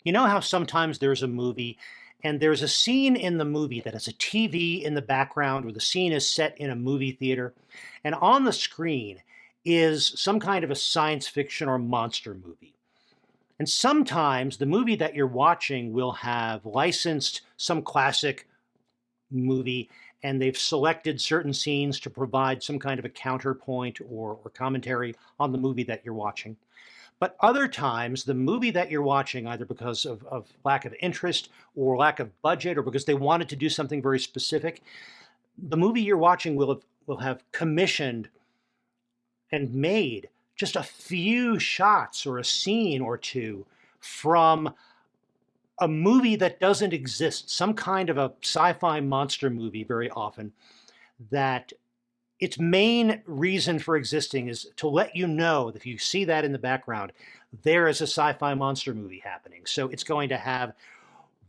You know how sometimes there's a movie and there's a scene in the movie that has a TV in the background, or the scene is set in a movie theater, and on the screen is some kind of a science fiction or monster movie. And sometimes the movie that you're watching will have licensed some classic movie, and they've selected certain scenes to provide some kind of a counterpoint or commentary on the movie that you're watching. But other times, the movie that you're watching, either because of lack of interest or lack of budget, or because they wanted to do something very specific, the movie you're watching will have commissioned and made just a few shots or a scene or two from a movie that doesn't exist, some kind of a sci-fi monster movie very often, that its main reason for existing is to let you know that if you see that in the background, there is a sci-fi monster movie happening. So it's going to have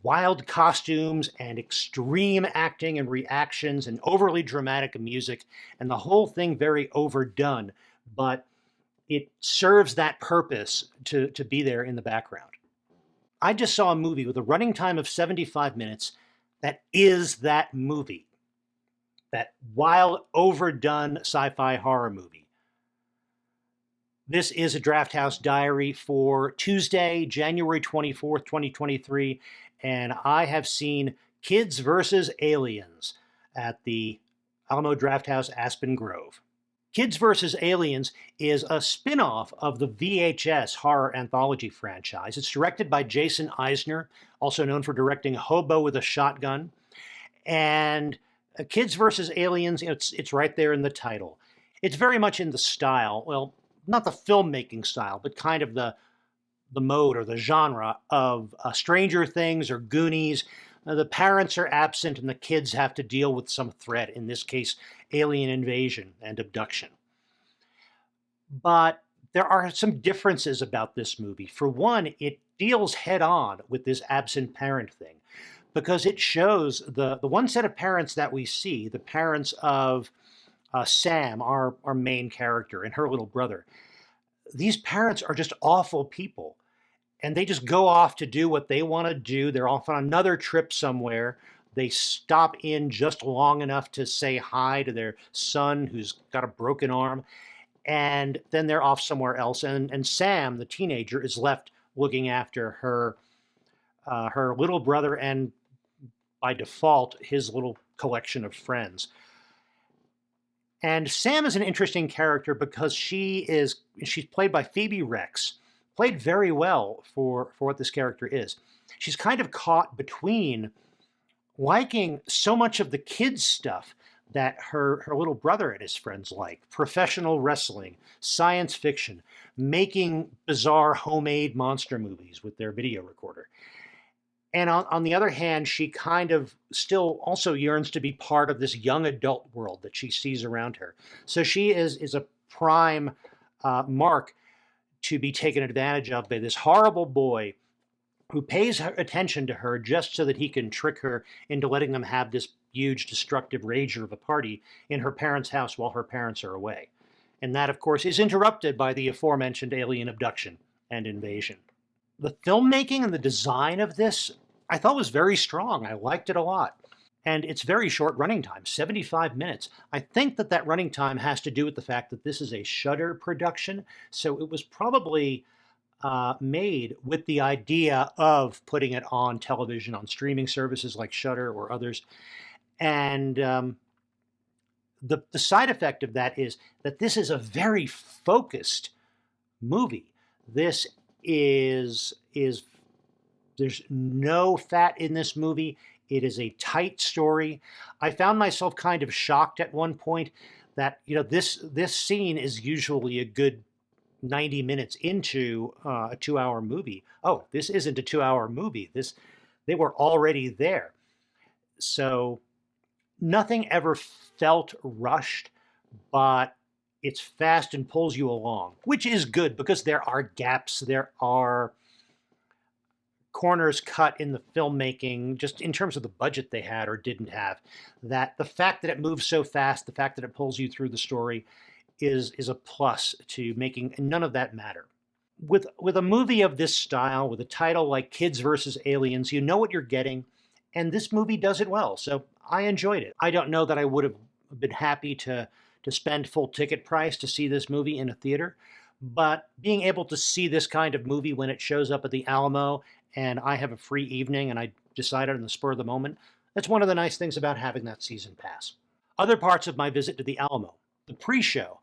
wild costumes and extreme acting and reactions and overly dramatic music, and the whole thing very overdone, but it serves that purpose to be there in the background. I just saw a movie with a running time of 75 minutes that is that movie, that wild, overdone sci-fi horror movie. This is a Draft House Diary for Tuesday, January 24th, 2023, and I have seen Kids vs. Aliens at the Alamo Draft House Aspen Grove. Kids vs. Aliens is a spin-off of the VHS horror anthology franchise. It's directed by Jason Eisner, also known for directing Hobo with a Shotgun. And Kids vs. Aliens, it's right there in the title. It's very much in the style, well, not the filmmaking style, but kind of the mode or the genre of Stranger Things or Goonies. The parents are absent and the kids have to deal with some threat, in this case, alien invasion and abduction. But there are some differences about this movie. For one, it deals head on with this absent parent thing because it shows the one set of parents that we see, the parents of Sam, our main character, and her little brother. These parents are just awful people, and they just go off to do what they want to do. They're off on another trip somewhere. They stop in just long enough to say hi to their son who's got a broken arm, and then they're off somewhere else. And Sam, the teenager, is left looking after her little brother and, by default, his little collection of friends. And Sam is an interesting character because she's played by Phoebe Rex, played very well for what this character is. She's kind of caught between liking so much of the kids' stuff that her little brother and his friends like: professional wrestling, science fiction, making bizarre homemade monster movies with their video recorder. And on the other hand, she kind of still also yearns to be part of this young adult world that she sees around her. So she is a prime mark to be taken advantage of by this horrible boy who pays attention to her just so that he can trick her into letting them have this huge destructive rager of a party in her parents' house while her parents are away. And that, of course, is interrupted by the aforementioned alien abduction and invasion. The filmmaking and the design of this, I thought, was very strong. I liked it a lot. And it's very short running time, 75 minutes. I think that running time has to do with the fact that this is a Shudder production, so it was probably made with the idea of putting it on television, on streaming services like Shudder or others. And the side effect of that is that this is a very focused movie. This is there's no fat in this movie. It is a tight story. I found myself kind of shocked at one point that this scene is usually a good 90 minutes into a 2-hour movie. Oh, this isn't a 2-hour movie. They were already there. So nothing ever felt rushed, but it's fast and pulls you along, which is good because there are gaps, there are corners cut in the filmmaking, just in terms of the budget they had or didn't have. That the fact that it moves so fast, the fact that it pulls you through the story is a plus to making none of that matter. With a movie of this style, with a title like Kids versus Aliens, you know what you're getting, and this movie does it well. So I enjoyed it. I don't know that I would have been happy to spend full ticket price to see this movie in a theater, but being able to see this kind of movie when it shows up at the Alamo and I have a free evening and I decided on the spur of the moment, that's one of the nice things about having that season pass. Other parts of my visit to the Alamo, the pre-show.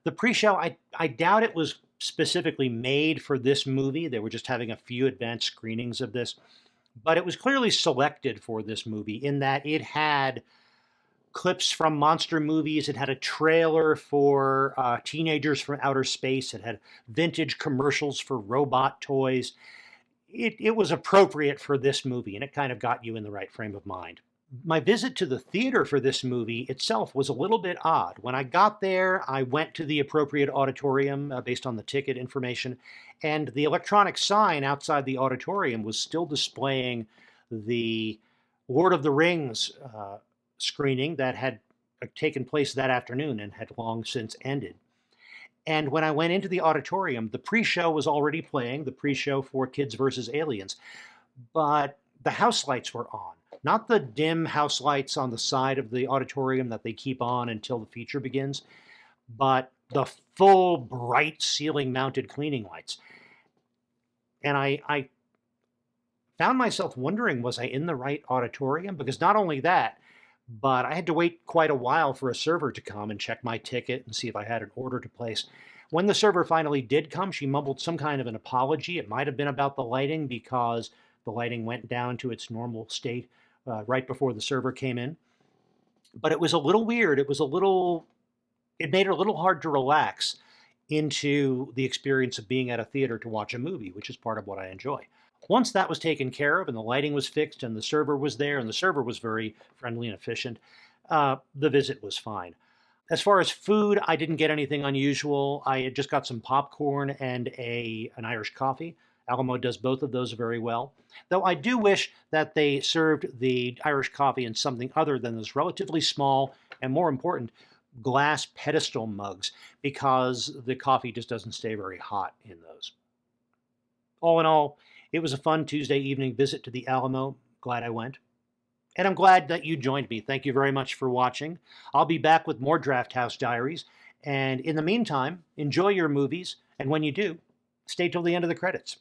The pre-show, I doubt it was specifically made for this movie. They were just having a few advanced screenings of this, but it was clearly selected for this movie in that it had clips from monster movies. It had a trailer for Teenagers from Outer Space. It had vintage commercials for robot toys. It was appropriate for this movie, and it kind of got you in the right frame of mind. My visit to the theater for this movie itself was a little bit odd. When I got there, I went to the appropriate auditorium based on the ticket information, and the electronic sign outside the auditorium was still displaying the Lord of the Rings screening that had taken place that afternoon and had long since ended. And when I went into the auditorium, the pre-show was already playing, the pre-show for Kids versus Aliens, but the house lights were on. Not the dim house lights on the side of the auditorium that they keep on until the feature begins, but the full bright ceiling mounted cleaning lights. And I found myself wondering, was I in the right auditorium? Because not only that, but I had to wait quite a while for a server to come and check my ticket and see if I had an order to place. When the server finally did come, she mumbled some kind of an apology. It might have been about the lighting because the lighting went down to its normal state right before the server came in. But it was a little weird. It made it a little hard to relax into the experience of being at a theater to watch a movie, which is part of what I enjoy. Once that was taken care of and the lighting was fixed and the server was there and the server was very friendly and efficient, the visit was fine. As far as food, I didn't get anything unusual. I had just got some popcorn and an Irish coffee. Alamo does both of those very well. Though I do wish that they served the Irish coffee in something other than those relatively small and, more important, glass pedestal mugs, because the coffee just doesn't stay very hot in those. All in all, it was a fun Tuesday evening visit to the Alamo. Glad I went. And I'm glad that you joined me. Thank you very much for watching. I'll be back with more Draft House Diaries. And in the meantime, enjoy your movies. And when you do, stay till the end of the credits.